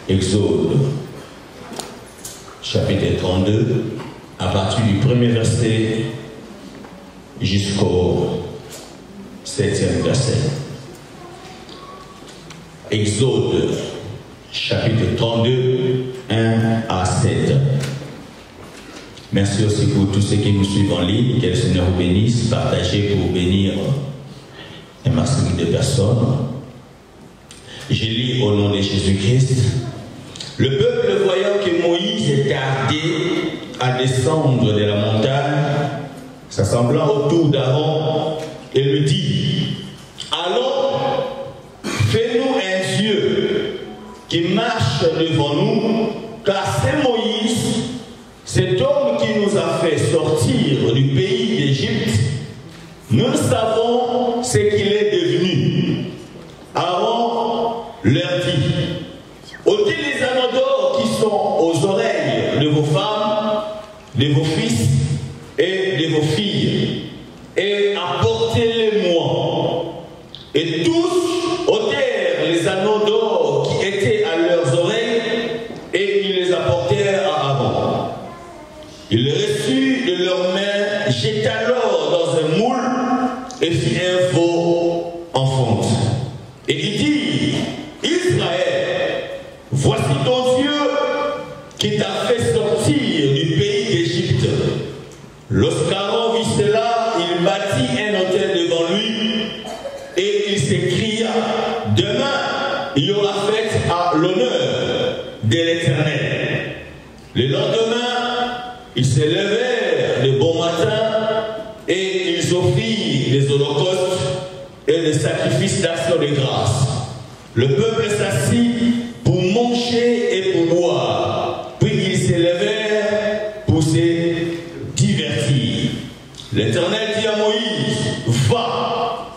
Exode, chapitre 32, à partir du premier verset jusqu'au 7e verset. Exode, chapitre 32, 1 à 7. Merci aussi pour tous ceux qui nous suivent en ligne. Que le Seigneur vous bénisse. Partagez pour bénir un maximum de personnes. Je lis au nom de Jésus-Christ. Le peuple, voyant que Moïse est tardé à descendre de la montagne, s'assemblant autour d'Aaron, et lui dit: allons, fais-nous un Dieu qui marche devant nous, car c'est Moïse, cet homme qui nous a fait sortir du pays d'Égypte. Nous savons ce qu'il est devenu. Aaron leur dit: ôtez les anneaux d'or qui sont aux oreilles de vos femmes, de vos fils et de vos filles, et apportez-les-moi. Et tous ôtèrent les anneaux d'or qui étaient à leurs oreilles, et ils les apportèrent à Aaron. Il les reçut de leurs mains, jeta l'or dans un moule, et fit un veau en fonte. Et il dit: Israël, voici ton Dieu qui t'a fait sortir du pays d'Égypte. Lorsqu'Aaron vit cela, il bâtit un autel devant lui et il s'écria: demain, il y aura fête à l'honneur de l'Éternel. Le lendemain, ils se levèrent de bon matin et ils offrirent des holocaustes et des sacrifices d'action de grâce. Le peuple s'assit pour manger et pour boire. Puis ils s'élevèrent pour se divertir. L'Éternel dit à Moïse: va,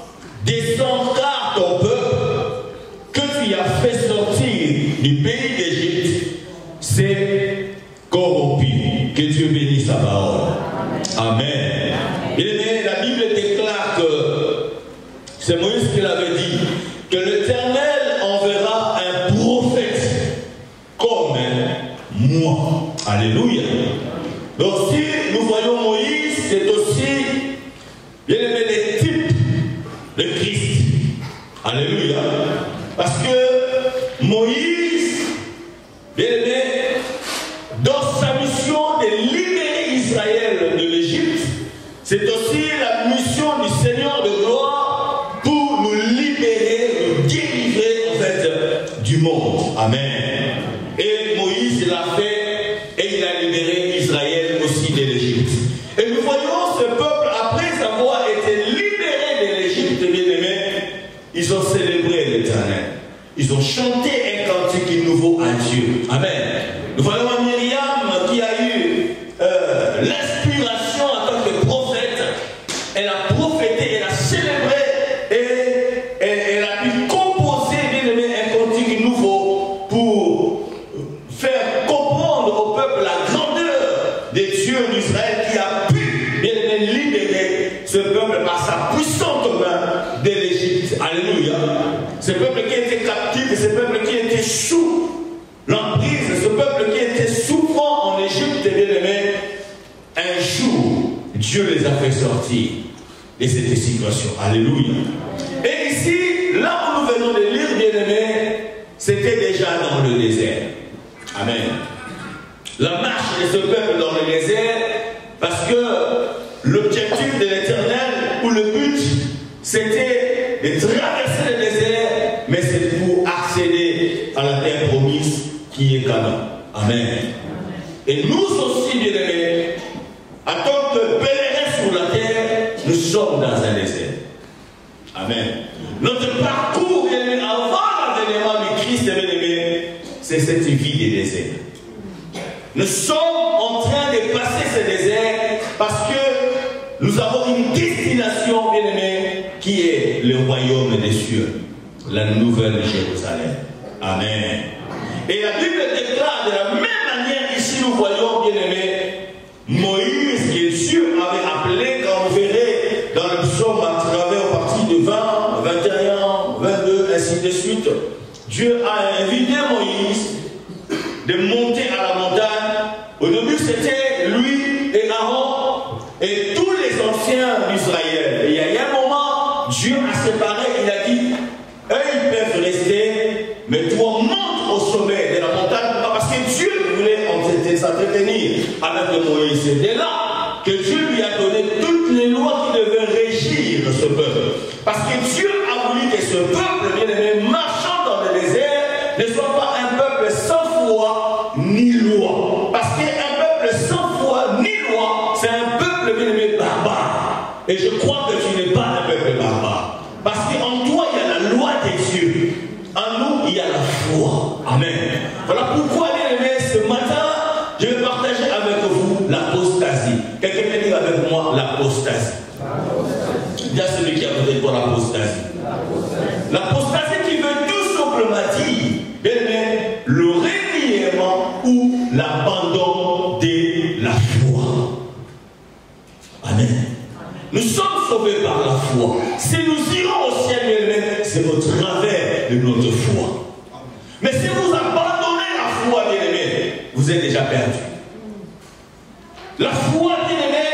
descends, car ton peuple que tu as fait sortir du pays d'Égypte s'est corrompu. Que Dieu bénisse sa parole. Amen. Bien-aimé, la Bible déclare que c'est Moïse qui l'avait dit, que l'Éternel enverra un prophète comme moi. Alléluia. Donc si nous voyons Moïse, c'est aussi, bien aimé, les types de Christ. Alléluia. Parce que Moïse, bien aimé, dans sa mission de libérer Israël de l'Égypte, c'est aussi la mission du Seigneur de gloire pour nous libérer, nous délivrer en fait du monde. Amen. Et Moïse l'a fait et il a libéré Israël aussi de l'Égypte. Et nous voyons ce peuple, après avoir été libéré de l'Égypte, bien aimé, ils ont célébré l'Éternel. Ils ont chanté un cantique nouveau à Dieu. Amen. Nous voyons Myriam qui a eu l'inspiration en tant que prophète. Elle a prophété, elle a célébré et elle a pu composer, bien aimé, un cantique nouveau pour faire comprendre au peuple la grandeur des dieux d'Israël qui a pu, bien aimé, libérer ce peuple par sa puissante main de l'Égypte. Alléluia. Ce peuple qui était captif, ce peuple qui était sous l'emprise, ce peuple qui était souffrant en Égypte. Égypte, bien aimé, un jour, Dieu les a fait sortir de cette situation. Alléluia. Et ici, là où nous venons de lire, bien aimé, c'était déjà dans le désert. Amen. La marche de ce peuple dans le désert, parce que l'objectif de l'Éternel, ou le but, c'était de traverser le désert, mais c'est pour accéder à la terre promise qui est Canaan. Amen. Et nous aussi, bien aimés, en tant que pèlerins sur la terre, nous sommes dans un désert. Amen. Notre parcours, bien aimé, avant l'avènement du Christ, bien aimé, c'est cette vie des déserts. Nous sommes en train de passer ce désert parce que nous avons une destination, bien aimée, qui est le royaume des cieux, la nouvelle Jérusalem. Amen. Et la Bible déclare de la même manière, ici nous voyons, bien aimé, Moïse, que Dieu avait appelé, quand vous verrez dans le psaume à travers au parti de 20, 21, 22, ainsi de suite, Dieu a invité Moïse de monter à la montagne. Au début, c'était lui et Aaron et tous les anciens d'Israël. Et il y a eu un moment, Dieu a séparé, il a dit, eux ils peuvent rester, mais toi monte au sommet de la montagne, parce que Dieu voulait s'entretenir avec Moïse. C'était là que Dieu lui a donné toutes les lois qui devaient régir ce peuple. Parce que Dieu a voulu que ce peuple, bien aimé, marchant dans le désert, ne soit pas un peuple sans foi ni loi. Parce qu'un peuple sans foi ni loi, c'est un peuple, bien aimé, barbare. Et je crois que tu n'es pas un peuple barbare. Parce qu'en toi, il y a la loi des dieux. En nous, il y a la foi. Amen. Voilà pourquoi, bien aimé, ce matin, je vais partager avec vous l'apostasie. Quelqu'un peut dire avec moi l'apostasie. Il y a celui qui a voté pour l'apostasie. L'apostasie qui veut tout simplement dire, bien aimé, le reniement ou l'abandon de la foi. Amen. Nous sommes sauvés par la foi. Si nous irons au ciel, bien aimé, c'est au travers de notre foi. Mais si vous abandonnez la foi, bien aimé, vous êtes déjà perdu. La foi, bien aimé,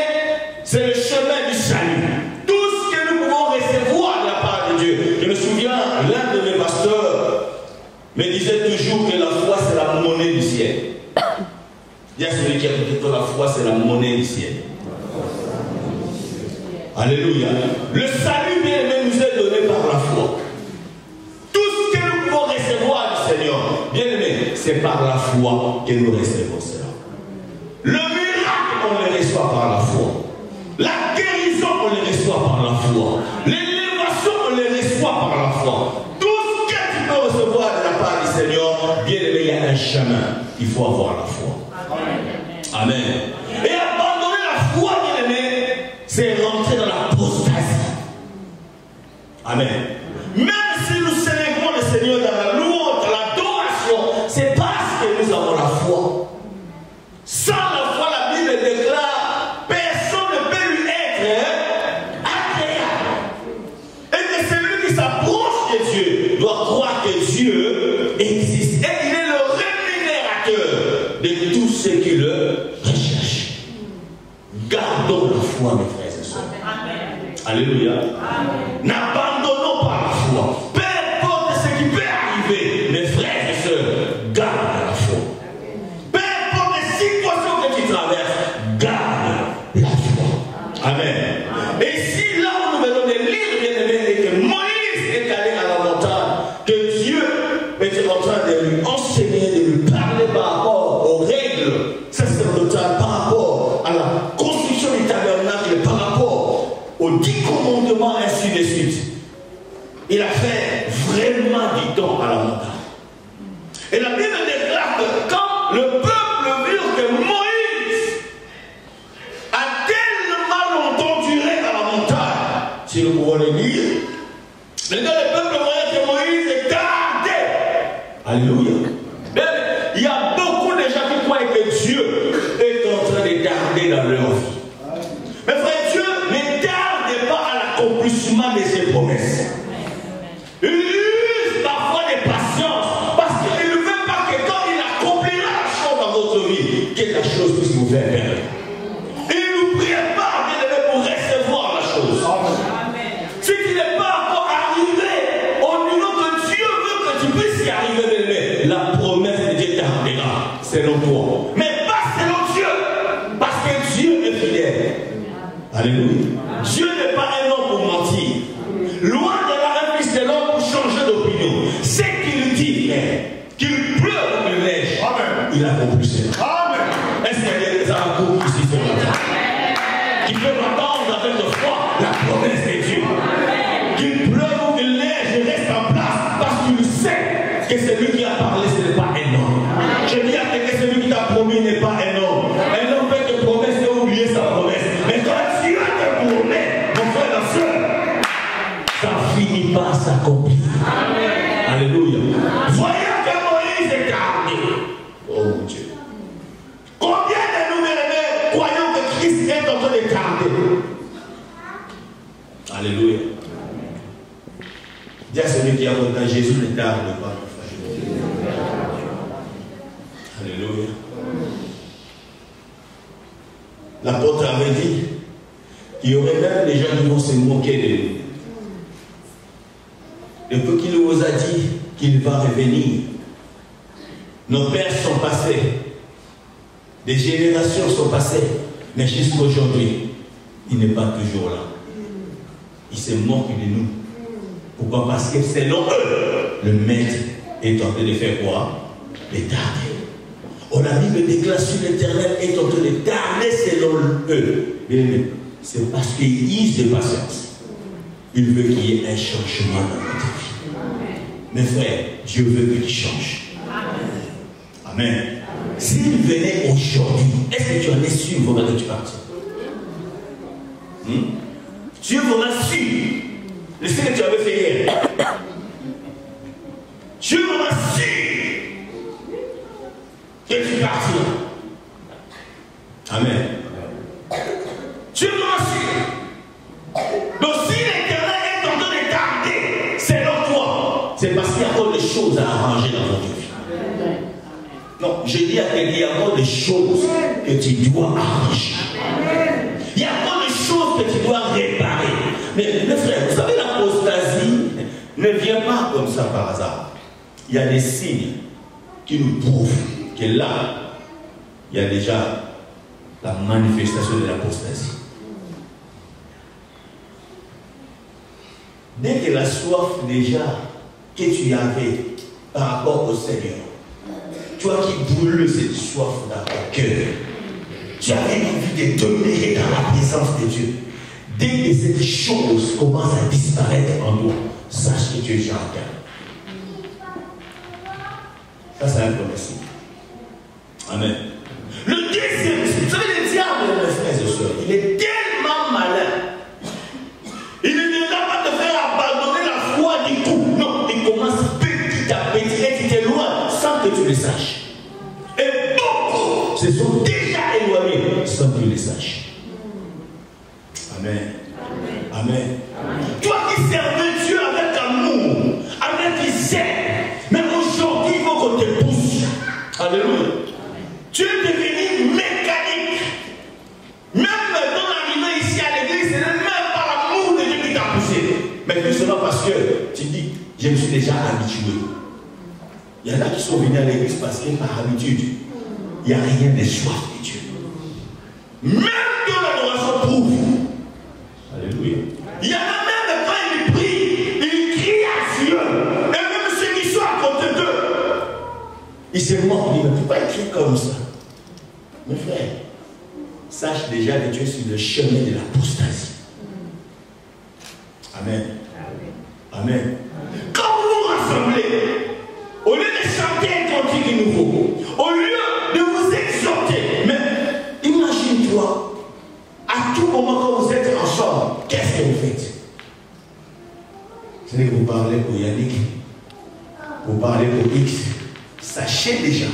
c'est le chemin du salut. Tout ce que nous pouvons recevoir de la part de Dieu. Je me souviens, l'un de mes pasteurs me disait toujours que la foi, c'est la monnaie du ciel. Il y a celui qui a dit que la foi, c'est la monnaie du ciel. Alléluia. Le salut, bien aimé, nous est donné par la foi. Tout ce que nous pouvons recevoir du Seigneur, bien aimé, c'est par la foi que nous recevons cela. Le miracle, on le reçoit par la foi. La guérison, on le reçoit par la foi. L'élévation, on le reçoit par la foi. Tout ce que tu peux recevoir de la part du Seigneur, bien aimé, il y a un chemin. Il faut avoir la foi. Amen. Et abandonner la foi, bien aimé, c'est rentrer dans l'apostasie. Amen. Même si nous célébrons le Seigneur dans la louange, dans l'adoration, c'est parce que nous avons la foi. Sans la foi, la Bible déclare, personne ne peut lui être agréable. Et que celui qui s'approche de Dieu doit croire que Dieu existe. Et il est le rémunérateur de tous ceux qui le recherchent. Gardons la foi, mes frères et sœurs. Alléluia. N'abandonnons pas la foi. Peu importe ce qui peut arriver, mes frères et sœurs, garde la foi. Peu importe les situations que tu traverses, garde la foi. Amen. Et si là où nous venons de lire, bien aimé, et que Moïse est allé à la montagne, que Dieu était en train de lui enseigner, de lui parler par rapport aux règles sacerdotales, par rapport à la construction du tabernacle, par rapport aux 10 commandements, ainsi de suite. Il a fait vraiment du temps à la montagne. Et la Bible déclare que quand le peuple vit que Moïse a tellement longtemps duré à la montagne, si nous pouvons le dire, maintenant le peuple voyait que Moïse est gardé. Alléluia. Il y a beaucoup de gens qui croient que Dieu est en train de garder dans leur vie. Mais frère, Dieu ne tarde pas à l'accomplissement de ses promesses. Il use parfois des patience parce qu'il ne veut pas que quand il accomplira la chose dans votre vie, que la chose vous fait perdre. Et nous priez pas, bien-aimés, pour recevoir la chose. Ce qui n'est pas encore arrivé, au niveau que Dieu veut que tu puisses y arriver, bien-aimé, la promesse de Dieu t'arrivera selon toi. Mais pas selon Dieu, parce que Dieu est fidèle. Alléluia. Dieu n'est pas un homme pour mentir. Loin de là, un fils de l'homme pour changer d'opinion. Ce qu'il dit, qu'il pleuve ou qu'il neige, il accomplit cela. Est-ce qu'il y a des accomplis ici ce matin qui peuvent attendre avec le foi la promesse de Dieu? Qu'il pleuve ou qu'il neige, il reste en place parce qu'il sait que celui qui a parlé, ce n'est pas un homme. Je dis à quelqu'un, celui qui t'a promis n'est pas un homme. Un homme fait des promesses et oublier sa promesse. Mais quand Dieu te promet, mon frère, la soeur, ça finit par s'accomplir. Alléluia. Voyons que Moïse est gardé. Oh mon Dieu. Combien de nous, bien-aimés, croyons que Christ est en train de garder? Alléluia. Dis à celui qui a voté Jésus ne tarde pas. Alléluia. L'apôtre avait dit qu'il y aurait même des gens qui vont se moquer de nous. Depuis qu'il vous a dit qu'il va revenir, nos pères sont passés, des générations sont passées, mais jusqu'à aujourd'hui, il n'est pas toujours là. Il se moque de nous. Pourquoi? Parce que selon eux, le maître est en train de faire quoi? De tarder. Oh, la Bible déclare sur l'Éternel est en train de tarder selon eux. Mais c'est parce qu'il use de patience. Il veut qu'il y ait un changement dans notre vie. Mes frères, Dieu veut que tu changes. Amen. S'il venait aujourd'hui, est-ce que tu en es sûr vraiment que tu partis? Tu es vraiment sûr de ce que tu avais fait hier? Tu es vraiment sûr que tu partiras? Amen. Tu es vraiment sûr? Donc si l'Éternel est en train de tarder selon toi, c'est parce qu'il y a encore des choses à arranger dans votre vie. Non, je dis à quelqu'un, il y a encore des choses que tu dois arranger. Il y a encore des choses que tu dois réparer. Mais mes frères, vous savez, l'apostasie ne vient pas comme ça par hasard. Il y a des signes qui nous prouvent que là, il y a déjà la manifestation de l'apostasie. Dès que la soif déjà que tu avais par rapport au Seigneur, toi qui brûles cette soif dans ton cœur, tu avais envie de demeurer dans la présence de Dieu. Dès que cette chose commence à disparaître en nous, sache que tu es déjà en terre. Ça, c'est un premier signe. Amen. Le deuxième, vous savez, le diable, mes frères et sœurs, il est tellement malin. Il ne va pas te faire abandonner la foi du tout. Non, il commence petit à petit et tu t'éloignes sans que tu le saches. Et beaucoup se sont déjà éloignés sans que tu le saches. Amen. Amen. Toi qui servais Dieu avec amour, avec zèle, mais aujourd'hui il faut qu'on te pousse. Alléluia. Tu es devenu mécanique. Même dans l'arrivée ici à l'église, ce n'est même pas l'amour de Dieu qui t'a poussé. Mais tout cela parce que tu dis, je me suis déjà habitué. Il y en a qui sont venus à l'église parce que par habitude, il n'y a rien de soif de Dieu. Même que l'adoration prouve. Alléluia. Il y en a même quand ils prient, ils crient à Dieu. Et même ceux qui sont à côté d'eux, ils se moquent. Ils disent, mais pourquoi ils crient comme ça? Mes frères, sache déjà que tu es sur le chemin de l'apostasie. Amen. Amen. Quand vous vous rassemblez, au lieu de chanter un cantique nouveau, au lieu de vous exhorter, mais imagine-toi, à tout moment quand vous êtes ensemble, qu'est-ce que vous faites? Ce n'est que vous parlez pour Yannick, vous parlez pour X. Sachez déjà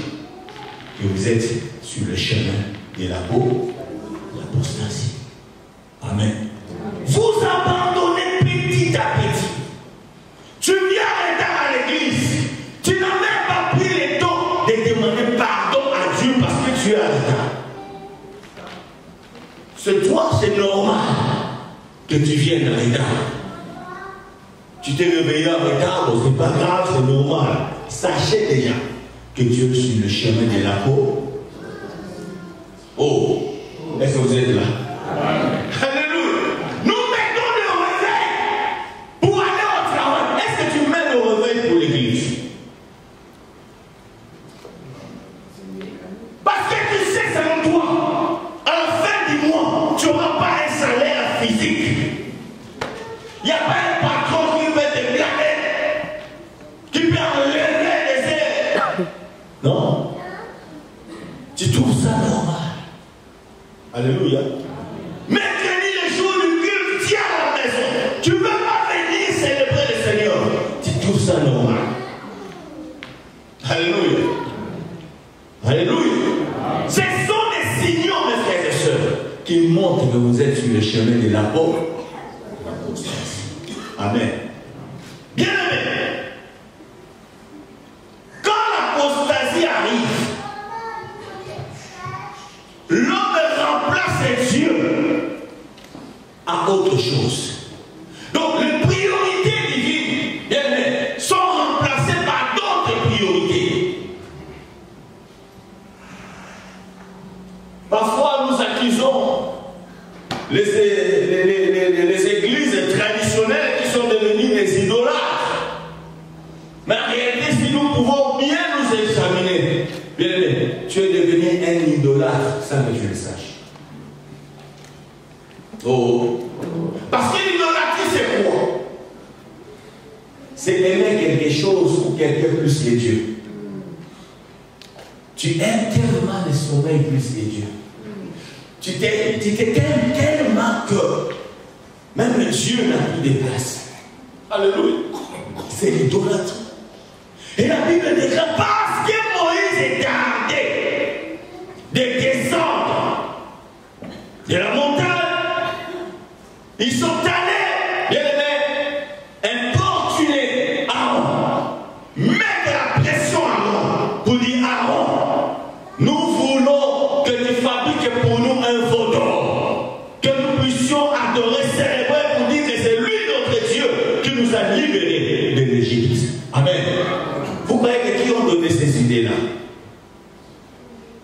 que vous êtes sur le chemin de l'apostasie. Amen. Vous abandonnez petit à petit. Tu viens en retard à l'église. Tu n'as même pas pris le temps de demander pardon à Dieu parce que tu es en retard. toi, c'est normal que tu viennes en retard. Tu t'es réveillé en retard, bon, c'est pas grave, c'est normal. Sachez déjà que tu es sur le chemin de la peau. Oh, est-ce que vous êtes là? Alléluia. Nous mettons le réveil pour aller au travail. Est-ce que tu mets le réveil pour l'église? Parce que tu sais, selon toi, à la fin du mois, tu n'auras pas un salaire physique. Il n'y a pas un patron qui peut te blâmer, qui peut enlever les ailes. Non. Tu trouves ça normal. Alléluia. Mercredi, le jour du culte, tiens à la maison. Tu ne veux pas venir célébrer le Seigneur. Tu trouves ça normal. Alléluia. Alléluia. Ce sont des signaux, mes frères et sœurs, qui montrent que vous êtes sur le chemin de l'apostasie. Amen. Bien aimé. Quand l'apostasie arrive, l'homme remplace Dieu à autre chose. Donc les priorités divines, bien aimé, sont remplacées par d'autres priorités. Parfois, nous accusons les églises traditionnelles qui sont devenues des idolâtres. Mais en réalité, si nous pouvons bien nous examiner, bien aimé, tu es devenu un idolâtre sans que tu le saches. Oh. Parce que l'idolâtrie, c'est quoi? C'est aimer quelque chose ou quelqu'un plus que Dieu. Tu aimes tellement le sommeil plus que Dieu. Tu t'aimes tellement que même Dieu n'a plus de place. Alléluia. C'est l'idolâtrie. Et la Bible déclare parce que Moïse est gardé de descendre de la montagne. Ils sont allés, bien aimés, importuner Aaron, mettre la pression à Aaron pour dire Aaron, nous voulons que tu fabriques pour nous un veau d'or, que nous puissions adorer, célébrer pour dire que c'est lui notre Dieu qui nous a libérés de l'Égypte. Amen. Vous croyez que qui ont donné ces idées-là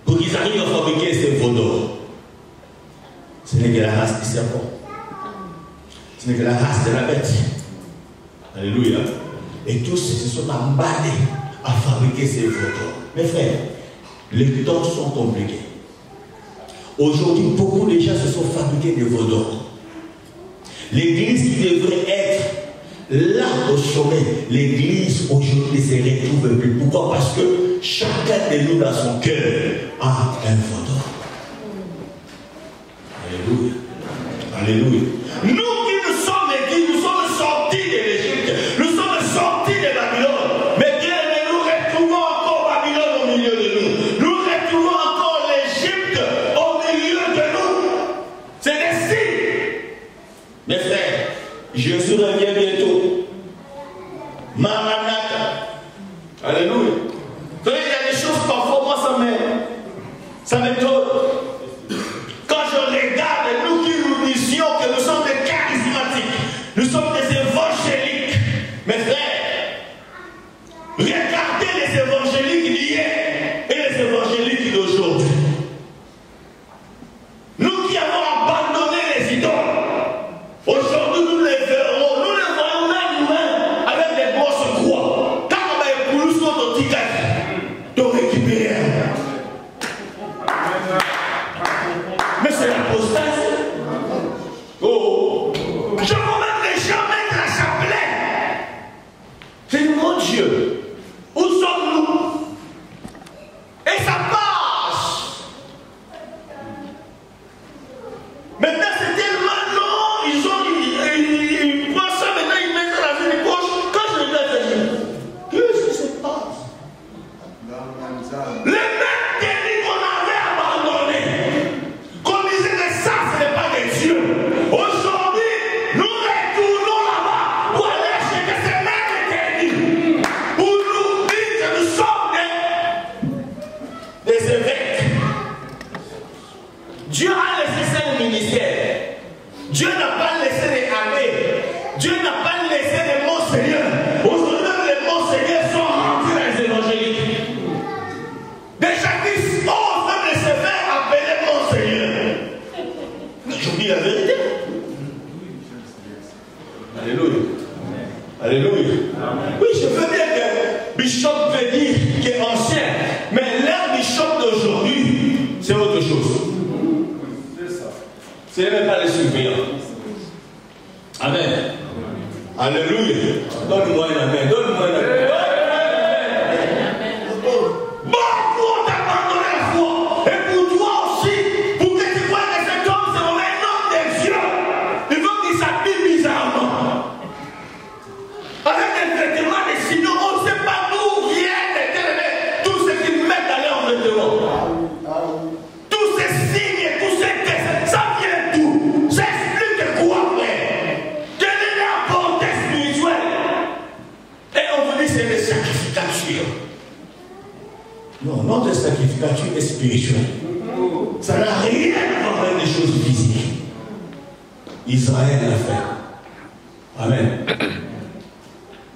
pour qu'ils arrivent à fabriquer ces veau d'or? Ce n'est que la race du serpent. Ce n'est que la race de la bête. Alléluia. Et tous se sont emballés à fabriquer ces veau d'or. Mes frères, les temps sont compliqués. Aujourd'hui, beaucoup de gens se sont fabriqués des veau d'or. L'église qui devrait être là au sommet, l'église aujourd'hui ne se retrouve plus. Pourquoi? Parce que chacun de nous dans son cœur a un veau d'or. Alléluia. Alléluia. Nous qui nous sommes sortis de l'Égypte, nous sommes sortis de Babylone, mais bien, nous retrouvons encore Babylone au milieu de nous. Nous retrouvons encore l'Égypte au milieu de nous. C'est des signes. Mes frères, Jésus revient bientôt. Maranatha. Alléluia. Il y a des choses parfois, moi ça m'étonne. Quand je regarde, nous qui nous disions que nous sommes des charismatiques, nous sommes des évangéliques. Mes frères, regardez les évangéliques d'hier et les évangéliques d'aujourd'hui. Nous qui avons abandonné les idoles, aujourd'hui nous les verrons, nous les voyons même nous-mêmes avec des grosses croix. Quand on va écouler sur notre tigre, donc récupérer. Mais c'est l'apostasie. Oh, je vois même les gens mettre la chapelet. C'est mon Dieu. Où sommes-nous? Et ça passe. Maintenant, c'est tellement long. Ils prennent ça, maintenant ils mettent ça dans une poche. Quand je regarde, je dis, qu'est-ce qui se passe? Les mêmes techniques qu'on avait abandonnées, qu'on disait que ça, ce n'est pas des dieux. Aujourd'hui, nous retournons là-bas pour aller acheter ces mêmes techniques, pour nous dire que nous sommes des évêques. Dieu a laissé ces les ministères. Dieu n'a pas laissé les abbés. Dieu n'a pas laissé les monseigneurs. Aujourd'hui, les monseigneurs sont rendus dans les évangéliques. Déjà qu'ils osent même se faire appeler monseigneur. Je vous dis la vérité. Alléluia. Alléluia. Oui, je veux bien que bishop veut dire qu'il est ancien. Mais l'ère bishop d'aujourd'hui, c'est autre chose. Ce n'est même pas les surveillants. Amen. Alléluia. Donne-moi un amen. Donne-moi un amen. Beaucoup ont abandonné la foi. Et pour toi aussi, pour que tu crois que cet homme, c'est vraiment un homme de Dieu. Il faut qu'il s'habille bizarrement. Avec des vêtements de sinon, on ne sait pas d'où vient tout ce qu'ils mettent dans leurs vêtements. Tous ces signes, tous ces tests, ça vient d'où? Ça explique quoi, frère? Quelle est la portée spirituelle? Et on vous dit c'est des sacrificatures. Non, notre sacrificature est spirituelle. Ça n'a rien à voir avec des choses physiques. Israël l'a fait. Amen.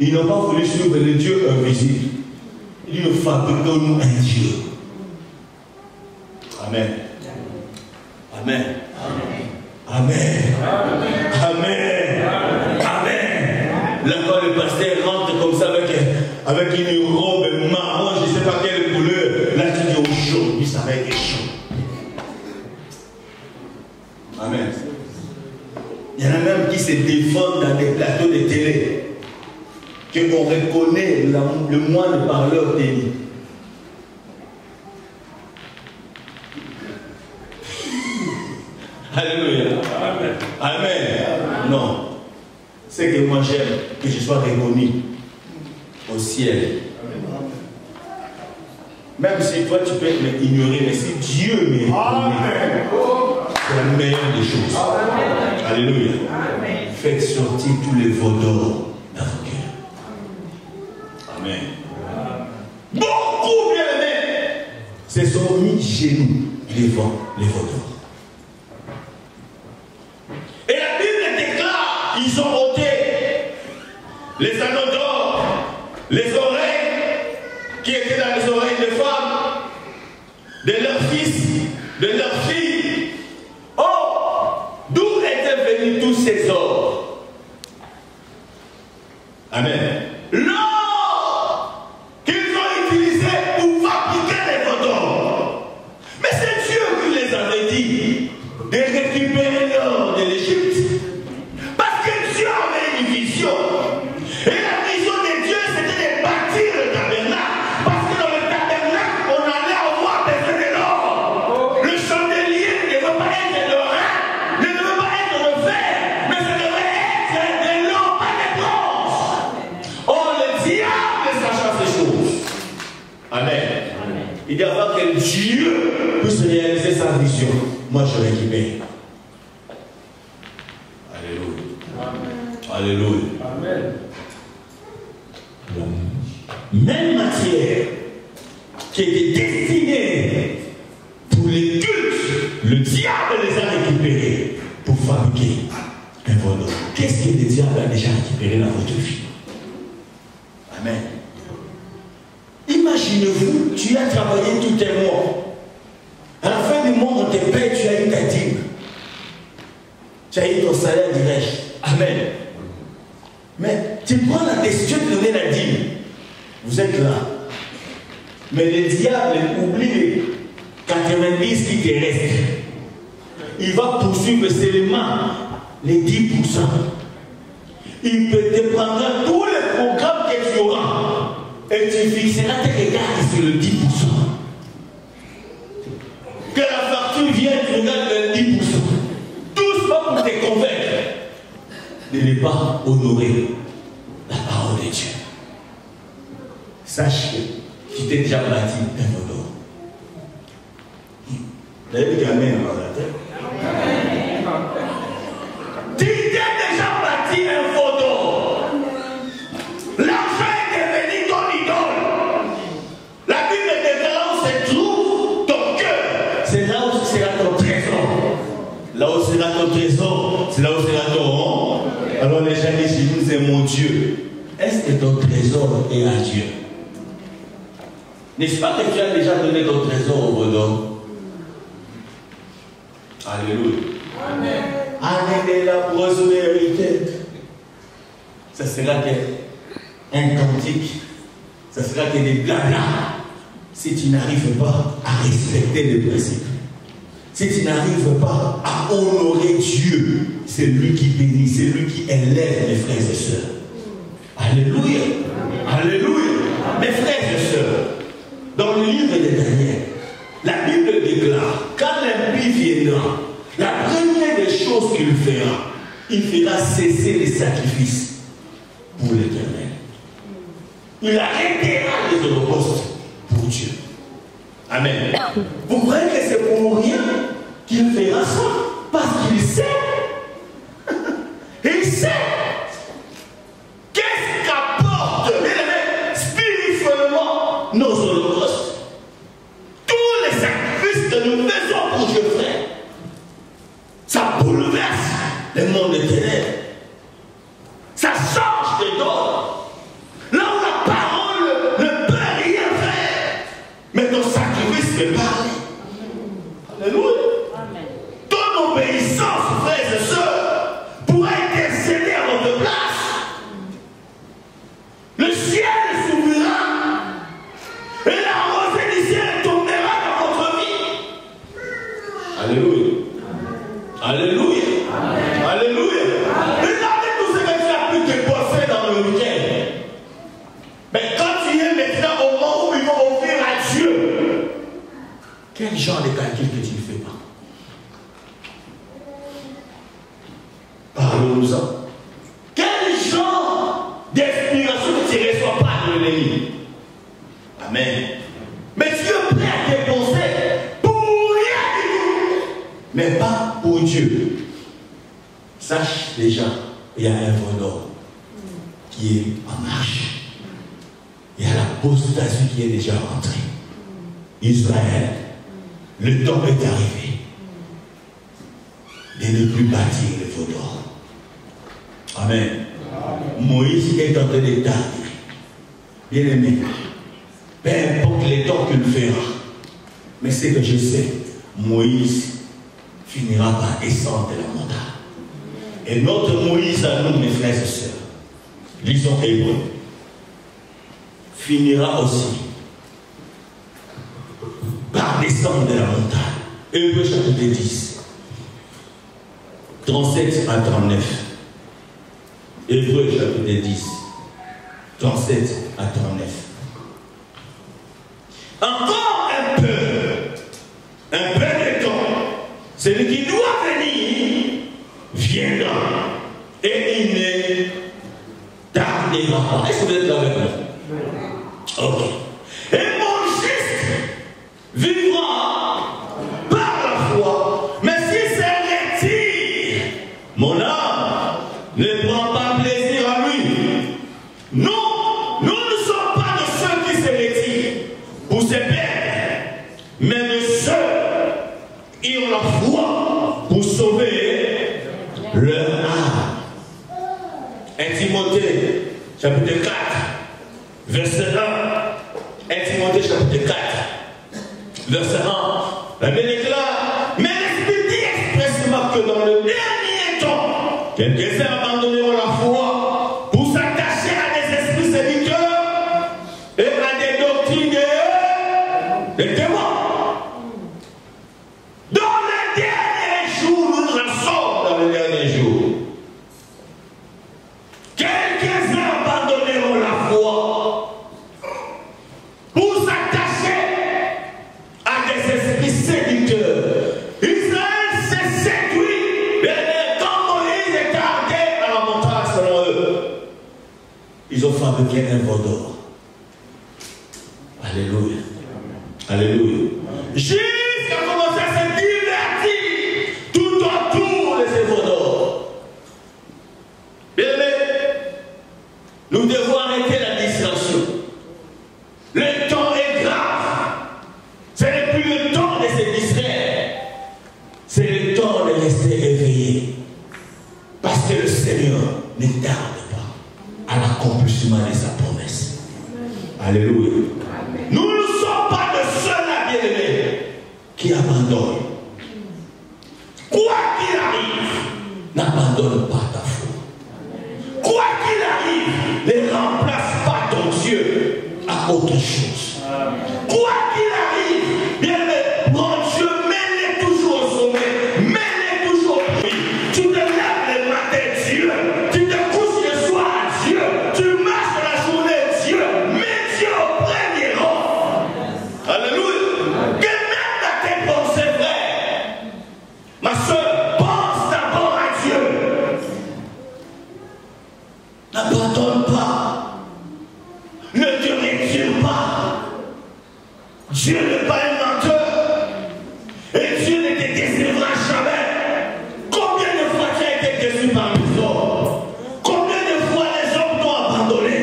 Ils n'ont pas voulu suivre le Dieu invisible. Ils nous fabriquons un Dieu. Amen. Amen. Amen. Amen. Amen. Là, quand le pasteur rentre comme ça avec une robe marron, je ne sais pas quelle couleur, là tu dis au chaud, il savait qu'il est chaud. Amen. Il y en a même qui se défendent dans des plateaux de télé. Qu'on reconnaît le moine parleur d'Élie. Alléluia. Amen. Amen. Non. C'est que moi j'aime que je sois reconnu au ciel. Même si toi tu peux m'ignorer, mais si Dieu me reconnaît, c'est la meilleure des choses. Amen. Alléluia. Amen. Faites sortir tous les vaudors dans vos cœurs. Amen. Beaucoup bien aimés se sont mis genoux devant les vaudors. Et la Bible déclare, ils ont ôté les anneaux d'or, les oreilles qui étaient dans les oreilles des femmes, de leurs fils, de leurs filles. Oh, d'où étaient venus tous ces ors? Amen. L'or qu'ils ont utilisé pour fabriquer les vaudors. Mais c'est Dieu qui les avait dit de récupérer l'or de l'Égypte. Parce que Dieu avait une vision. Et la vision de Dieu, c'était de bâtir le tabernacle. Parce que dans le tabernacle, on allait avoir besoin de l'or. Le chandelier ne devait pas être de rein, ne devait pas être de fer, mais ça devait être de l'or, pas de bronze. Or, le diable sachant ces choses. Amen. Il dit avant que Dieu puisse réaliser sa vision, moi je récupère. Alléluia. Alléluia. Amen. Même matière qui était destinée pour les cultes, le diable les a récupérés pour fabriquer un vaudor. Qu'est-ce que le diable a déjà récupéré dans votre vie? Amen. Imaginez-vous, tu as travaillé tout un mois. À la fin du mois, on te paye, tu as eu ta dîme. Tu as eu ton salaire direct. Amen. Mais tu prends la décision de donner la dîme. Vous êtes là. Mais le diable oublie les 90 qui te restent. Il va poursuivre seulement les 10%. Il peut te prendre tous les programmes que tu auras. Et tu fixeras tes regards sur le 10%. Que la facture vienne, tu regardes le 10%. Tout ça pour te convaincre de ne pas honorer la parole de Dieu. Sache que tu t'es déjà bâti un vaudor. Vous avez dit Amen dans la tête? Tu t'es déjà bâti un vaudor. L'argent est devenu ton idole. La Bible déclare où se trouve ton cœur. C'est là où sera ton trésor. Là où sera ton trésor, c'est là où sera ton rang. Alors les gens disent, nous c'est mon Dieu. Est-ce que ton trésor est à Dieu? N'est-ce pas que tu as déjà donné ton trésor au bonhomme? Alléluia. Amen. Amen. La prospérité. Ça sera qu'un cantique. Ça sera que des blabla. Si tu n'arrives pas à respecter les principes. Si tu n'arrives pas à honorer Dieu, c'est lui qui bénit, c'est lui qui élève mes frères et sœurs. Alléluia. Alléluia. Mes frères et sœurs, dans le livre de Daniel, la Bible déclare, quand l'impie viendra, la première des choses qu'il fera, il fera cesser les sacrifices pour l'Éternel. Il arrêtera les holocaustes pour Dieu. Amen. Vous croyez que c'est pour rien qu'il fera ça? Parce qu'il sait. Il sait. Qu'est-ce qu'apporte, spirituellement, nos holocaustes? Tous les sacrifices que nous faisons pour Dieu, frère, ça bouleverse le monde des ténèbres. Ça change de donne. Là où la parole ne peut rien faire, mais ton sacrifice peut parler. Alléluia. Amen. Ton obéissance, frères et sœurs, pourra intercéder à votre place. Le ciel est souverain. Et la rosée du ciel tombera dans votre vie. Alléluia. Alléluia. Amen. Alléluia. Regardez tout ce que tu as pu te bosser dans le week-end. Mais quand tu es maintenant au moment où ils vont offrir à Dieu, quel genre de calcul que tu ne fais pas? Parlons-nous-en. Quel genre d'inspiration que tu ne reçois pas de l'ennemi? Amen. Mais tu es prêt à dépenser pour rien du tout, mais pas pour Dieu. Sache déjà, il y a un vendeur qui est en marche. Il y a l'apostasie qui est déjà rentrée. Israël, le temps est arrivé de ne plus bâtir le veau d'or. Amen. Moïse est en train de tarder. Bien aimé, peu importe les temps qu'il fera, mais ce que je sais, Moïse finira par descendre de la montagne. Et notre Moïse à nous, mes frères et sœurs, lisons Hébreux, finira aussi par descendre de la montagne. Hébreux chapitre 10, 37 à 39. Hébreux chapitre 10, 37 à 39. Encore un peu de temps, celui qui doit venir viendra et il ne tardera pas. Est-ce que vous êtes là avec moi? Ok. Et mon juste vivra par la foi. Mais si c'est retire, mon âme ne prend pas plaisir à lui. Non, nous ne sommes pas de ceux qui se retirent pour se perdre, mais de ceux qui ont la foi pour sauver leur âme. 1 Timothée, chapitre 4, verset 1. 1 Timothée, chapitre 4, verset 1. La Bible déclare, mais l'Esprit dit expressément que dans le dernier temps, quelques-uns abandonneront la foi pour s'attacher à des esprits séducteurs et à des doctrines de démons. Dans les derniers jours, nous en sommes dans les derniers jours. Quelques-uns abandonneront la foi pour s'attacher à des esprits séducteurs. Israël s'est séduit quand Moïse est arrivé à la montagne selon eux. Ils ont fabriqué un veau d'or. Alléluia. Alléluia. Jusqu'à commencer à se divertir tout autour de ces veaux d'or. Bien aimé, nous devons arrêter la distraction. Le temps est grave. Ce n'est plus le temps de se distraire. C'est le temps de rester éveillé. Parce que le Seigneur ne tarde pas à l'accomplissement de sa promesse. Alléluia. Nous ne sommes pas de ceux-là, bien-aimés, qui abandonnent. Quoi qu'il arrive, n'abandonne pas ta foi. Quoi qu'il arrive, ne remplace pas ton Dieu à autre chose. Quoi qu'il arrive, bien-aimé, mon Dieu, mets-les toujours au sommet, mets-les toujours au prix. Tu te lèves le matin, Dieu. Tu te couches le soir, Dieu. Tu marches la journée, Dieu. Mets Dieu au premier rang. Alléluia. Que même dans tes pensées, frère, ma soeur, pense d'abord à Dieu. N'abandonne pas. Ne te retire pas. Dieu n'est pas un menteur. Et Dieu ne te décevra jamais. Combien de fois tu as été déçu par les hommes? Combien de fois les hommes t'ont abandonné?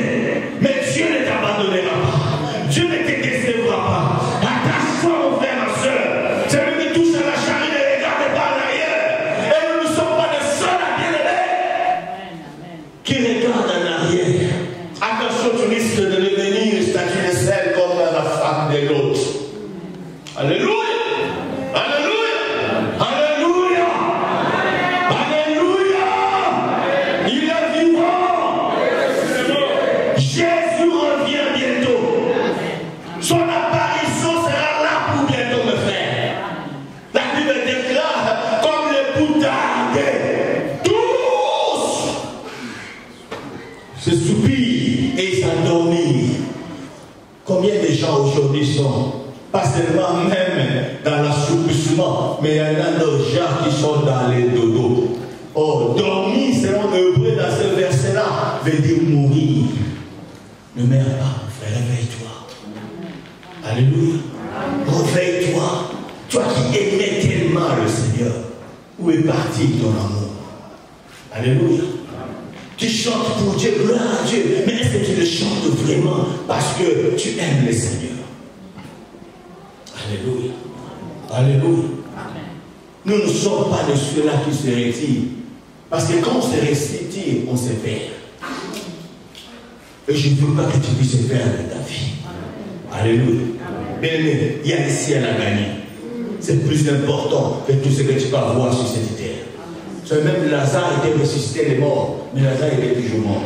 Mais Dieu ne t'abandonnera pas. Dieu ne te décevra pas. Attache-toi, mon frère, ma soeur. Celui qui touche à la charrue ne regarde pas en arrière. Et nous ne sommes pas de seuls à bien-aimés qui regardent en arrière. Attention, tu risques de devenir statue de sel comme la femme de l'autre. Alléluia. Alléluia. Alléluia. Alléluia. Il est vivant. Jésus revient bientôt. Son apparition sera là pour bientôt, mes frères. La Bible déclare comme les boutards. Tous se soupirent et s'endormirent. Combien de gens aujourd'hui sont, pas seulement même dans l'assoupissement, mais il y en a d'autres gens qui sont dans les dodos. Oh, dormir, selon l'hébreu dans ce verset-là, veut dire mourir. Ne meurs pas, frère, réveille-toi. Alléluia. Réveille-toi. Toi qui aimais tellement le Seigneur, où est parti ton amour? Alléluia. Tu chantes pour Dieu, gloire à Dieu, mais est-ce que tu le chantes vraiment parce que tu aimes le Seigneur? Alléluia. Alléluia. Nous ne sommes pas de ceux-là qui se retirent. Parce que quand on se retire, on se perd. Et je ne veux pas que tu puisses perdre ta vie. Alléluia. Bien-aimé, il y a le ciel à gagner. C'est plus important que tout ce que tu peux avoir sur cette terre. Même Lazare était ressuscité des morts, mais Lazare était toujours mort.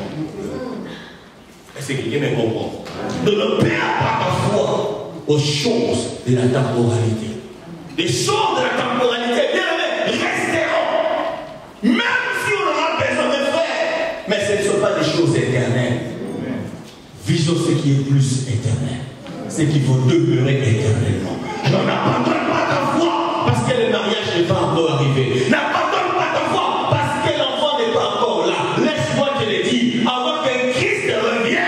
Est-ce que quelqu'un me comprend? Ne perds pas ta foi aux choses de la temporalité. Les choses de la temporalité, bien aimés, resteront. Même si on en a besoin de frères, mais ce ne sont pas des choses éternelles. Visons ce qui est plus éternel, ce qui va demeurer éternellement. Alors n'abandonne pas ta foi parce que le mariage n'est pas encore arrivé. N'abandonne pas ta foi parce que l'enfant n'est pas encore là. Laisse-moi te le dire, avant que Christ revienne,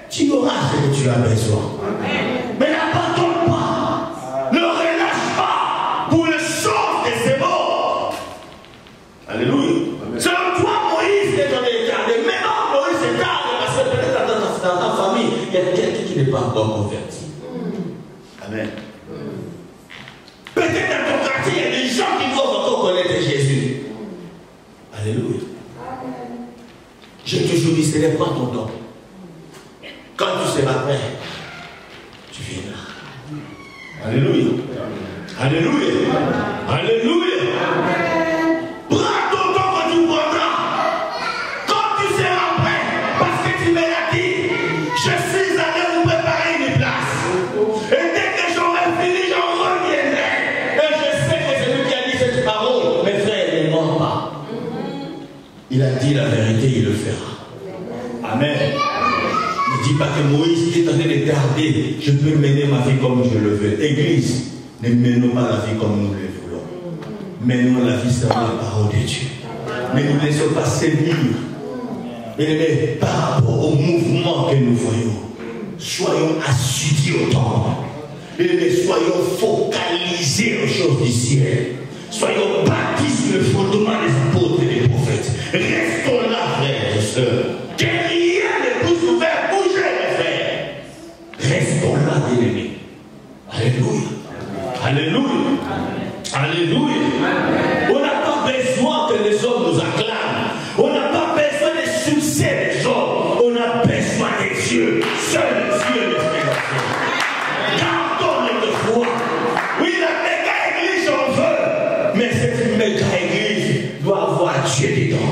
tu auras ce que tu as besoin. Mais n'abandonne pas, ne relâche pas pour les choses de ces morts. Alléluia. Selon toi, Moïse est dans les gardes. Maintenant, Moïse est garde parce que peut-être dans ta famille, il y a quelqu'un qui n'est pas encore converti. Amen. Peut-être dans ton quartier, il y a des gens qui doivent encore connaître Jésus. Alléluia. J'ai toujours dit, ce n'est pas ton don. Quand tu seras prêt, tu viendras. Alléluia. Alléluia. Alléluia. Prends ton temps quand tu prendras. Quand tu seras prêt, parce que tu me l'as dit, je suis allé vous préparer une place. Et dès que j'aurai fini, j'en reviendrai. Et je sais que c'est lui qui a dit cette parole. Mes frères, ne ment pas. Il a dit la vérité, il le fera. Amen. Ne dis pas que Moïse est en train de garder. Je peux mener ma vie comme je le veux. Église, ne menons pas la vie comme nous le voulons. Menons la vie selon la parole de Dieu. Ne nous laissons pas séduire. Mais par rapport au mouvement que nous voyons, soyons assidus au temps. Soyons focalisés aux choses du ciel. Soyons bâtis sur le fondement des apôtres et des prophètes. Restons là, frères et sœurs. Que rien ne puisse nous faire bouger, mes frères. Restons là, bien-aimés. Alléluia. Alléluia. Alléluia. On n'a pas besoin que les hommes nous acclament. On n'a pas besoin des succès des hommes. On a besoin des Dieu. Seul Dieu les fait. Gardons notre foi. Oui, la méga église on veut. Mais cette méga église doit avoir Dieu dedans.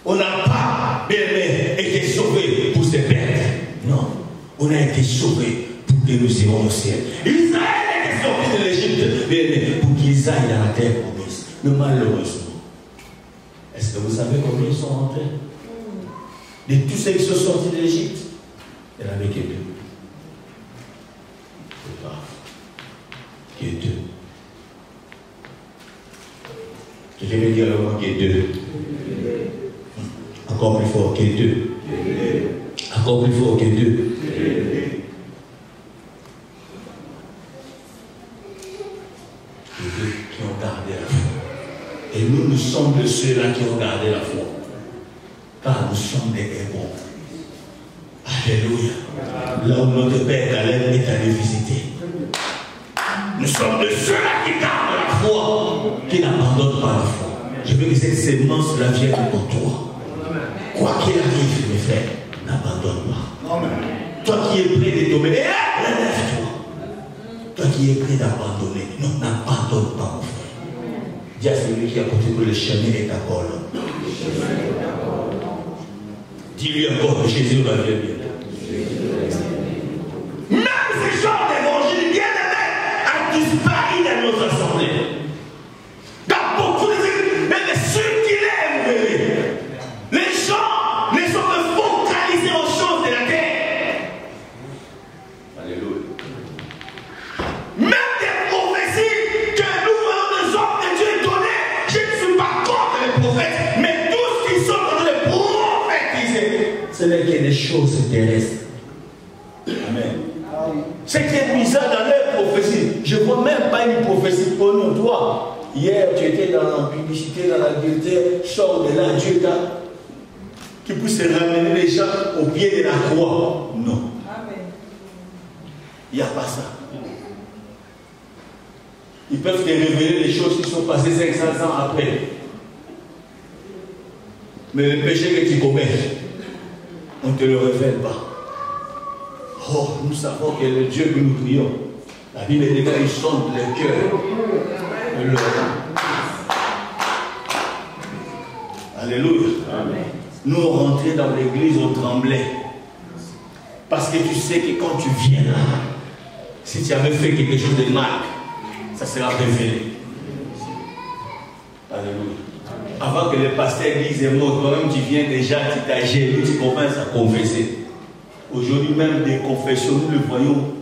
On n'a pas, bien aimé, été sauvés pour se perdre. Non. On a été sauvés pour que nous irons au ciel. Israël est sorti de l'Égypte, bien aimé, pour qu'ils aillent dans la terre promise. Mais malheureusement, est-ce que vous savez combien ils sont rentrés? De tous ceux qui sont sortis de l'Égypte, il n'y en avait que deux. C'est grave. Que deux. Je vais dire le mot que deux. Encore plus fort que deux. Encore plus fort que deux. Qui ont gardé la foi. Et nous sommes de ceux-là qui ont gardé la foi. Car nous sommes des héros. Alléluia. Là où notre Père Caleb est allé visiter. Nous sommes de ceux-là qui gardent la foi, qui n'abandonnent pas la foi. Je veux que cette sémence-là vienne pour toi. Quoi qu'il arrive, mes frères, n'abandonne pas. Amen. Toi qui es prêt de tomber, relève-toi. Toi qui es prêt d'abandonner, non, n'abandonne pas, mon frère. Dis à celui qui a côté que le chemin est encore là. Dis-lui encore que Jésus va venir bien. Même ce genre d'évangile bien aimé a disparu dans nos assemblées. Dans beaucoup de églises, mais les subtilés, vous verrez. Les gens ne sont pas focalisés aux choses de la terre. Alléluia. Même des prophéties que nous voyons des hommes de Dieu donner, je ne suis pas contre les prophètes, mais tout ce qui sont dans les prophétiser, ce n'est que des choses terrestres. Amen. Ce qui est bizarre dans les prophéties, je ne vois même pas une prophétie pour nous, toi. Hier, tu étais dans la publicité, dans l'adultère, sors de là, Dieu t'a qui puisse ramener les gens au pied de la croix. Non. Il n'y a pas ça. Ils peuvent te révéler les choses qui sont passées 500 ans après. Mais le péché que tu commets, on ne te le révèle pas. Oh, nous savons que le Dieu que nous prions, la Bible dit qu'il sonde le cœur de l'homme. Alléluia. Amen. Nous, on rentrait dans l'église, on tremblait. Parce que tu sais que quand tu viens là, si tu avais fait quelque chose de mal, ça sera révélé. Alléluia. Avant que le pasteur dise un mot, toi-même tu viens déjà, tu t'agis, tu commences à confesser. Aujourd'hui, même des confessions, nous le voyons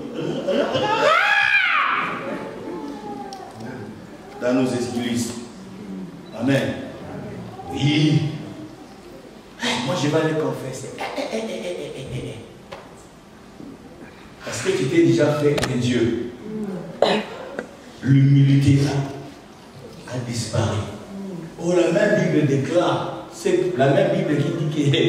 dans nos églises. Amen. Oui. Moi, je vais aller confesser. Parce que tu t'es déjà fait de Dieu. L'humilité a disparu. Oh, la même Bible déclare, c'est la même Bible qui dit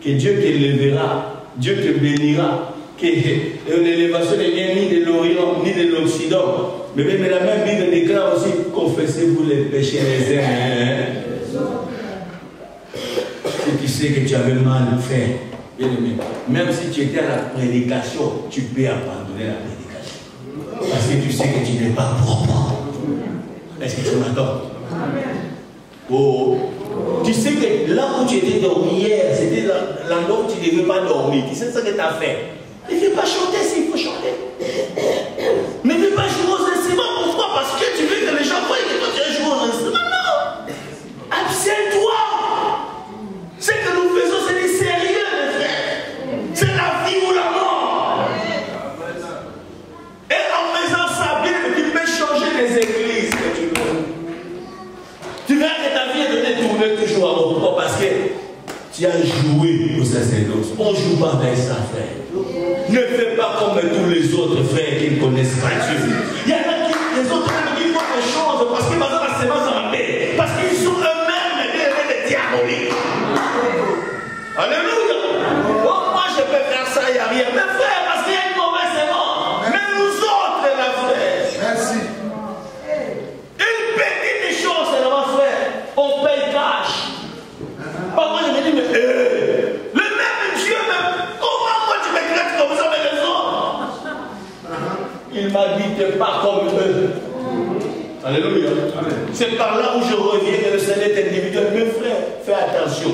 que Dieu te lèvera, Dieu te bénira, que l'élévation n'est bien ni de l'Orient ni de l'Occident. Mais la même Bible déclare aussi, confessez-vous les péchés les uns. Si tu sais que tu avais mal fait, bien aimé, même si tu étais à la prédication, tu peux abandonner la prédication. Parce que tu sais que tu n'es pas propre. Est-ce que tu m'entends? Oh, tu sais que là où tu étais dormi hier, c'était l'endroit où tu ne devais pas dormir. Tu sais ce que tu as fait. Ne fais pas chanter s'il faut chanter. Ne fais pas jouer aux instruments. Pourquoi? Parce que tu veux que les gens voient que toi tu as joué aux instruments. Non. Abstiens-toi. Ce que nous faisons, c'est du sérieux, mes frères. C'est la vie ou la mort. Et en faisant ça, bien, tu peux changer les églises que tu veux. Tu verras que ta vie est donnée tourner toujours à mon propos parce que tu as joué au sacerdoce. On ne joue pas avec ça, frère. Ne fais pas comme tous les autres frères qui ne connaissent pas Dieu. Il y en a qui, les autres frères qui font des choses parce qu'ils basent la sémence en paix. Parce qu'ils sont eux-mêmes des diaboliques. Alléluia. Bon, moi je peux faire ça, il n'y a rien. Mais frère, parce qu'il y a une mauvaise sémence. Mais nous autres, la frère. Merci. m'a dit, t'es pas comme eux. Alléluia. C'est par là où je reviens que le Seigneur est individuel. Mes frères, fais attention.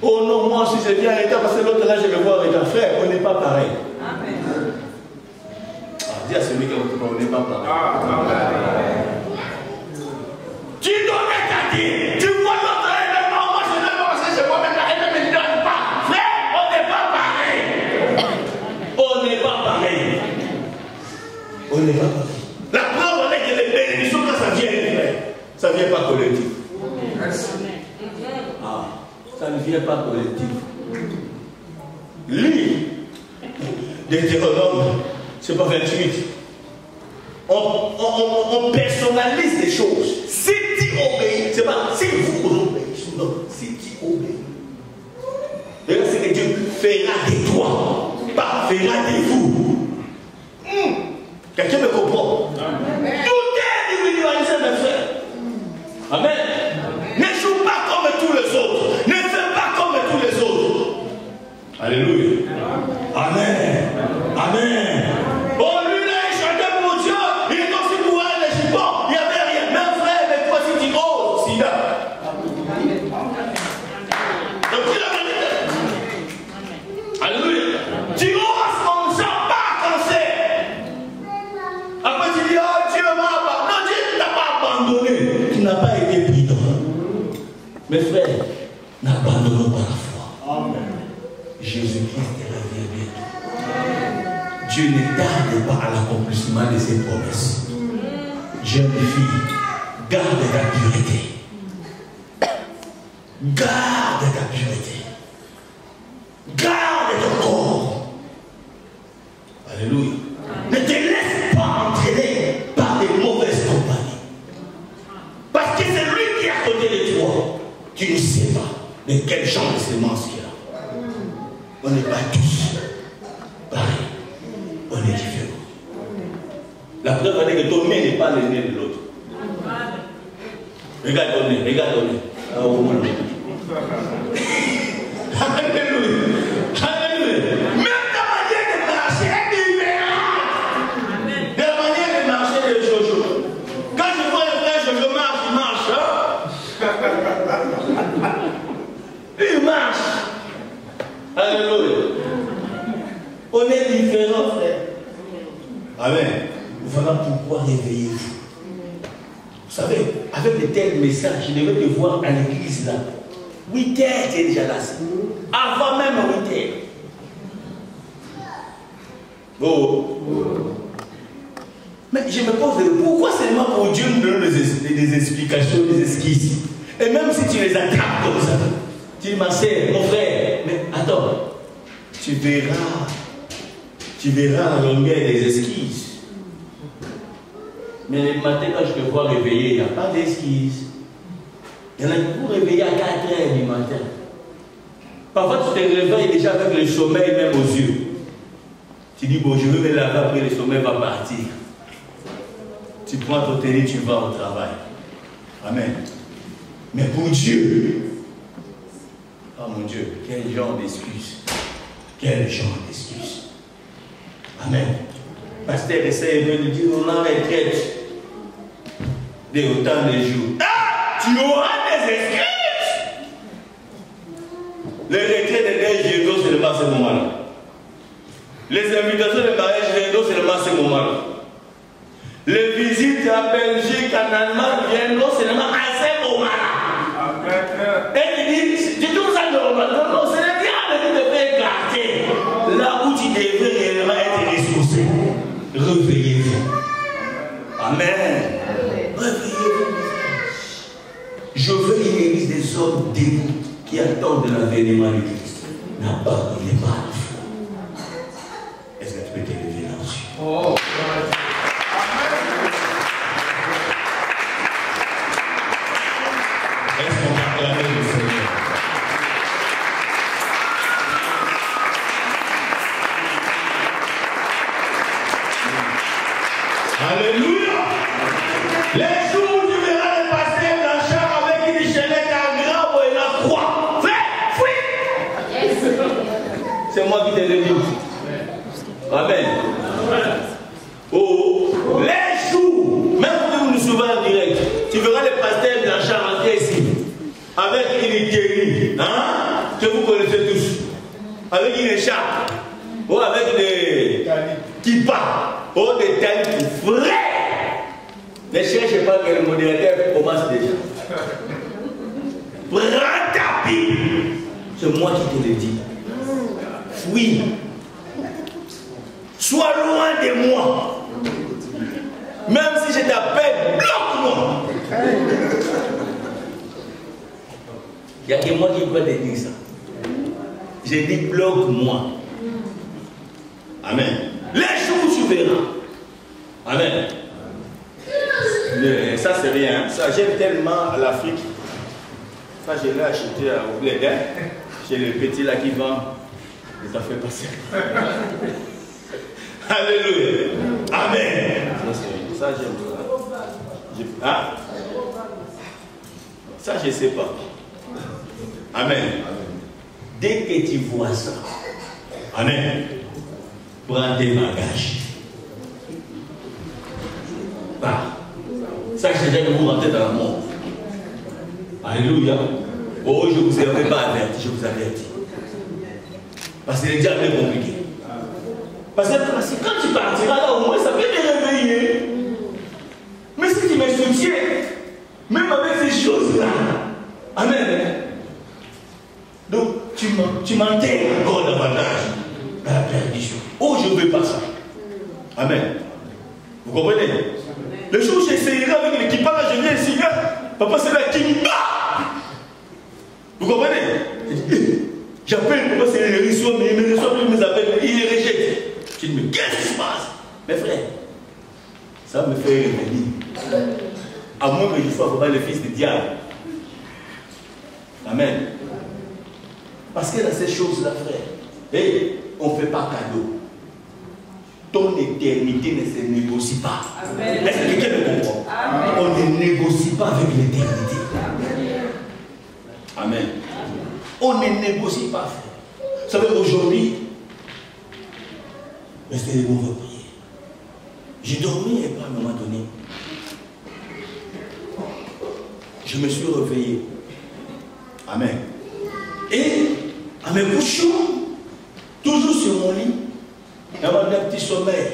Oh non, moi si je viens à l'état, parce que l'autre là, je vais voir avec un frère, on n'est pas pareil. Amen. Dis à celui qui on n'est pas pareil. Tu dois être dit, tu vois l'autre là, moi je ne pas chez moi, mais elle ne me donne pas. Frère, on n'est pas pareil. On n'est pas pareil. On n'est pas pareil. La preuve est que les bénédictions, quand ça vient, frère, ça ne vient pas collectif. Ah, ça ne vient pas collectif. Lui, Deutéronome, c'est pas 28. On personnalise les choses. Si tu obéis, c'est pas si vous obéissez, non, si tu obéis. Et là, c'est que Dieu fera de toi, pas fera de vous. Quelqu'un me comprend? Amen. Tout est individualisé, mes frères. Amen. Ne joue pas comme tous les autres. Ne fais pas comme tous les autres. Alléluia. Amen. Amen. Oh, lui là, il chantait pour Dieu. Il est aussi pour elle, les chipots. Il n'y avait rien. Même frère, mais toi, si tu oses, Sida. Donc, tu l'as vérité. Alléluia. Tu oses comme ça, pas comme ça. Après, tu dis, oh, Dieu m'a abandonné. Non, Dieu ne t'a pas abandonné. Tu n'as pas été prudent. Mes frères, n'abandonnons pas la foi. Amen. Jésus-Christ est la vérité. Dieu ne tarde pas à l'accomplissement de ses promesses. Jeune fille, garde ta pureté. Garde ta pureté. Garde ton corps. Alléluia. Ne te laisse pas entraîner par des mauvaises compagnies. Parce que c'est lui qui est à côté de toi. Tu ne sais pas de quel genre de sémence il y a. On n'est pas tous pareils. On est différents. La preuve est que ton nez n'est pas le nez de l'autre. Regarde ton nez, regarde ton nez. Alléluia. Alléluia. Même ta manière de marcher est différente de la manière de marcher de Jojo. Quand je vois le frère Jojo marche, il marche. Il marche. Alléluia. On est différents, frère. Amen. Voilà pourquoi réveillez-vous. Vous savez, avec de tels messages, je devais te voir à l'église là. 8 heures, tu es déjà là. Avant même 8 heures. Oh. Mais je me pose, pourquoi seulement pour Dieu nous donne des explications, des esquisses? Et même si tu les attrapes comme ça, tu dis, ma soeur, mon frère, mais attends, tu verras la longueur des esquisses. Mais le matin, quand je te vois réveiller, il n'y a pas d'esquisses. Il y en a qui pour réveiller à 4 heures du matin. Parfois, tu te réveilles déjà avec le sommeil même aux yeux. Tu dis, bon, je vais me laver, après le sommeil va partir. Tu prends ton télé, tu vas au travail. Amen. Mais pour Dieu, oh mon Dieu, quel genre d'excuses. Quel genre d'excuses. Amen. Pasteur essaie de nous dire, on a retraite de autant de jours. Ah, tu auras des excuses. Les retraites de Gédo, c'est le ce moment-là. Les invitations de mariage Gédo, c'est le ce moment-là. Les visites à Belgique, en Allemagne, viendront seulement à ce moment-là. Et tu dis, tu trouves ça normal? Non, non, c'est le diable qui te fait écarter là où tu devrais réellement être ressourcé. Réveillez-vous. Amen. Réveillez-vous. Je veux une église des hommes dévoués qui attendent l'avènement du Christ. N'abandonnez pas la foi. Est-ce que tu peux te lever là-dessus? Oh. Est-ce qu'on va acclamer le Seigneur? Alléluia! Les jours où tu verras le pasteur Blanchard avec une chaînette à grand et la croix. Fais, fouille! C'est moi qui te le dis. Amen. Oh, béni, hein, que vous connaissez tous, avec une écharpe, ou avec des kippas, ou des têtes vraies. Ne cherchez pas que le modérateur commence déjà. Prends ta Bible. C'est moi qui te le dis. Fuis. Sois loin de moi. Même si je t'appelle, bloque-moi. Il n'y a que moi qui peux te dire ça. J'ai dit bloque-moi. Amen. Les jours tu verras. Amen. Ça c'est rien. Ça j'aime tellement l'Afrique. Ça je l'ai acheté au bled. Chez le petit là qui vend. Et ça fait passer. Alléluia. Amen. Ça j'aime ça. Hein? Ça je ne sais pas. Amen. Dès que tu vois ça, amen, prends tes bagages. Bah, ça c'est déjà que vous rentrez dans la mort. Alléluia. Oh, je ne vous avais pas averti, je vous avertis. Parce que le diable est compliqué. Parce que quand tu partiras là, au moins ça peut te réveiller. Mais si tu me soutiens, même avec ces choses-là, amen. Donc, tu m'enterres encore davantage dans la perdition. Oh, je ne veux pas ça. Amen. Vous comprenez? Le jour où j'essayerai avec l'équipage, je viens ici, papa, c'est là qui me bat. Vous comprenez? J'appelle papa, c'est les reçoit, mais il me reçoit plus, il me appelle, il les rejette. Je dis, mais qu'est-ce qui se passe? Mes frères, ça me fait revenir. À moins que je sois vraiment le fils du diable. Amen. Parce que dans ces choses-là, frère, on ne fait pas cadeau. Ton éternité ne se négocie pas. Est-ce que quelqu'un me comprend? Amen. On ne négocie pas avec l'éternité. Amen. On ne négocie pas, frère. Vous savez, aujourd'hui, restez les bons prier. J'ai dormi et pas à un moment donné, je me suis réveillé. Amen. Et en me couchant, toujours sur mon lit, d'avoir un petit sommeil,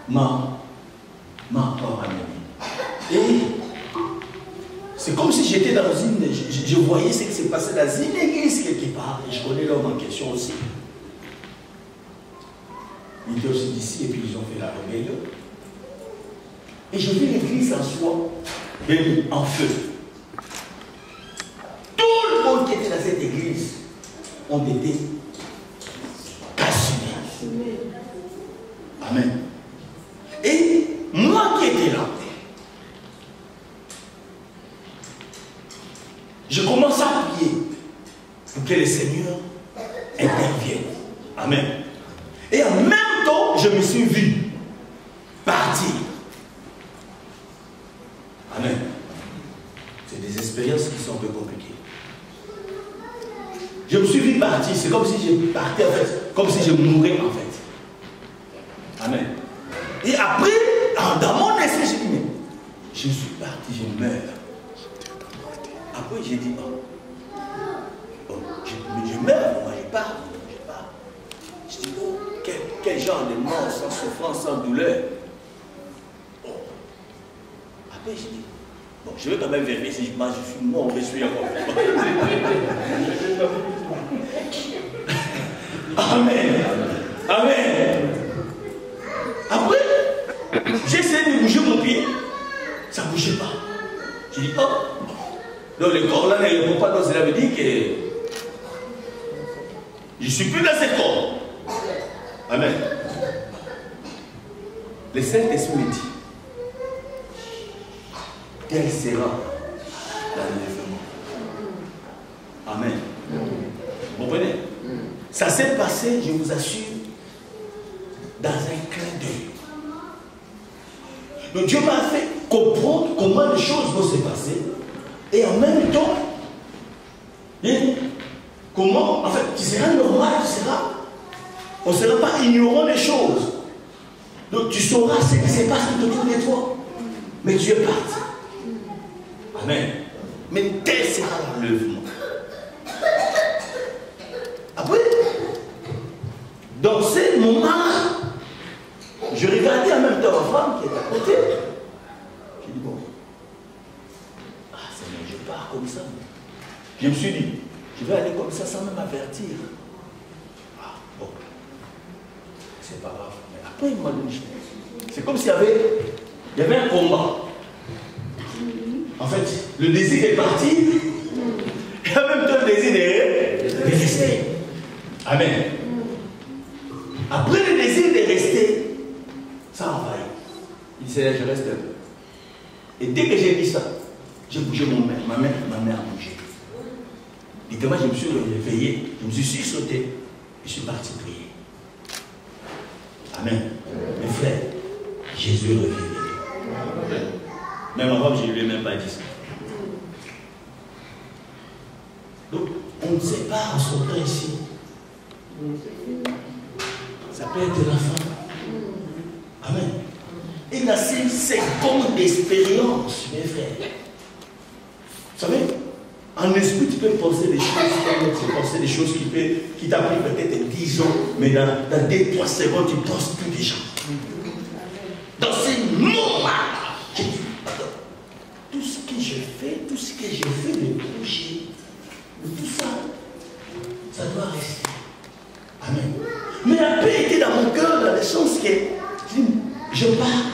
m'a encore amené. Et c'est comme si j'étais dans une... Je voyais ce qui s'est passé dans une église quelque part. Et je connais l'homme en question aussi. Il était aussi d'ici et puis ils ont fait la rébellion. Et je vis l'église en soi, bénie, en feu. Tout le monde qui était dans cette église ont été cassés. Amen. Et moi qui étais là, je commence à prier pour que le Seigneur intervienne. Amen. Et en même temps, je me suis vu partir. Amen. C'est des expériences qui sont un peu compliquées. Je me suis vu partir. C'est comme si je partais en fait. Comme si je mourais en fait. Amen. Et après, dans mon esprit, j'ai dit, mais je suis parti, je meurs. Après, j'ai dit, je meurs, moi je pars. Je dis, oh, quel genre de mort sans souffrance, sans douleur. Oh. Après, j'ai dit, bon, je vais quand même vérifier si je mange, je suis mort, je suis encore. Amen. Amen. Après, j'ai essayé de bouger mon pied. Ça ne bougeait pas. J'ai dit, oh. Donc le corps là ne répond pas, donc cela veut dire que je ne suis plus dans ce corps. Amen. Le Saint-Esprit me dit, quel sera l'enlèvement? Amen. Vous comprenez? Ça s'est passé, je vous assure, dans un clin d'œil. Donc Dieu m'a fait comprendre comment les choses vont se passer. Et en même temps, comment, en fait, tu seras normal, on ne sera pas ignorant des choses. Donc tu sauras ce qui se passe tout autour de toi. Mais tu es parti. Amen. Mais tel sera l'enlèvement. Après, dans ce moment-là, je regardais en même temps ma femme qui est à côté. J'ai dit, bon, Seigneur, je pars comme ça. Je me suis dit, je vais aller comme ça sans même avertir. Bon, c'est pas grave. Mais après, il m'a donné. C'est comme s'il y avait un combat. En fait, le désir est parti, et en même temps le désir est resté. Amen. Après le désir de rester, ça envahit. Il dit, je reste un peu. Et dès que j'ai dit ça, j'ai bougé ma main a bougé. Et quand je me suis réveillé, je me suis sauté, et je suis parti prier. Amen. Mes frères, Jésus revient. Même avant, je ne lui ai même pas dit ça. Donc, on ne sait pas en sortant ici. Ça peut être la fin. Amen. Et dans ces secondes d'expérience, mes frères, vous savez, en esprit, tu peux penser des choses, qui t'apprennent peut-être 10 ans, mais dans 2-3 secondes, tu penses plus déjà. Dans ces moments-là, j'ai dit, tout ce que j'ai fait de bouger, tout ça, ça doit rester. Amen. Mais la paix était dans mon cœur, dans le sens que je pars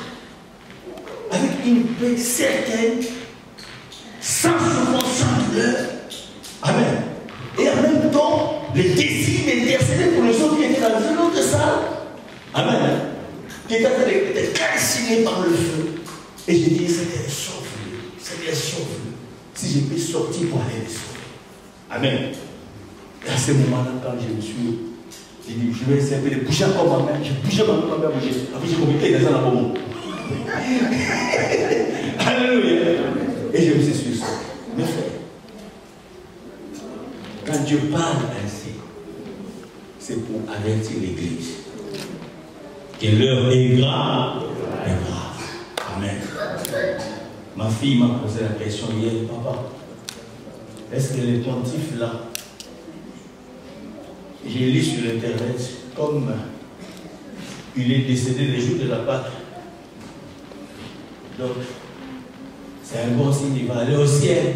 avec une paix certaine, sans souffrance, sans douleur. Amen. Et en même temps, le désir d'intercéder pour les autres qui étaient dans une autre salle. Amen. Qui étaient en train d'être calcinés par le feu. Et j'ai dit, Seigneur, sauve-le. Seigneur, sauve-le. Si je peux sortir pour aller les sauver. Amen. Et à ce moment-là, quand je me suis, j'ai dit, je vais essayer de bouger encore ma main. J'ai bougé ma main, bouger. Après, j'ai compris, il y a dans la bombe. Alléluia. Et je me suis suivi. Mes frères, quand Dieu parle ainsi, c'est pour avertir l'Église que l'heure est grave. Amen. Ma fille m'a posé la question hier, papa, est-ce que le pontife là, j'ai lu sur internet, comme il est décédé le jour de la Pâque, donc c'est un bon signe, il va aller au ciel.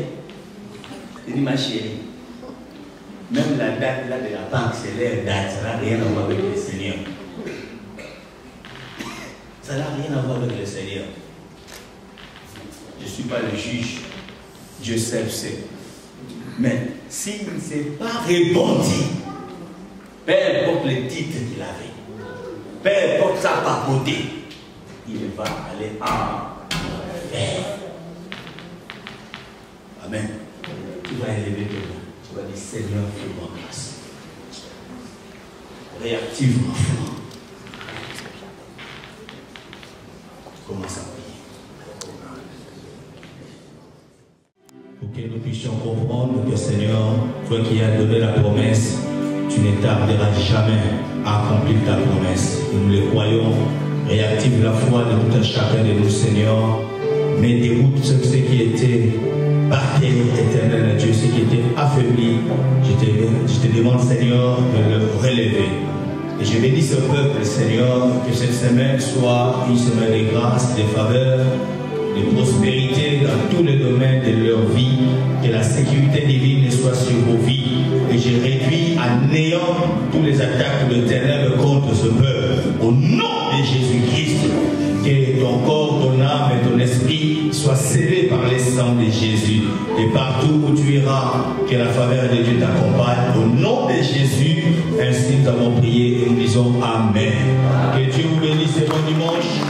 Il dit, ma chérie, même la date là de la Pâque, c'est leur date, ça n'a rien à voir avec le Seigneur. Ça n'a rien à voir avec le Seigneur. Je ne suis pas le juge, Dieu seul sait. Mais s'il ne s'est pas rebondi, peu importe le titre qu'il avait, peu importe sa papauté, il va aller en enfer. Amen. Tu vas élever tes mains. Tu vas dire, Seigneur, fais-moi grâce. Réactive ma foi. Commence à prier. Pour que nous puissions comprendre que, Seigneur, toi qui as donné la promesse, tu ne tarderas jamais à accomplir ta promesse. Nous le croyons. Réactive la foi de tout un chacun de nous, Seigneur. Mais déroute ce qui était par terre, éternel Dieu, ce qui était affaibli. Je te demande, Seigneur, de le relever. Et je bénis ce peuple, Seigneur, que cette semaine soit une semaine de grâce, de faveur, de prospérité dans tous les domaines de leur vie, que la sécurité divine soit sur vos vies. Et je réduis à néant tous les attaques de ténèbres contre ce peuple. Au nom de Jésus-Christ, que ton corps, ton âme et ton esprit soient scellés par les sangs de Jésus. Et partout où tu iras, que la faveur de Dieu t'accompagne. Au nom de Jésus, ainsi nous avons prié et nous disons Amen. Que Dieu vous bénisse et bon dimanche.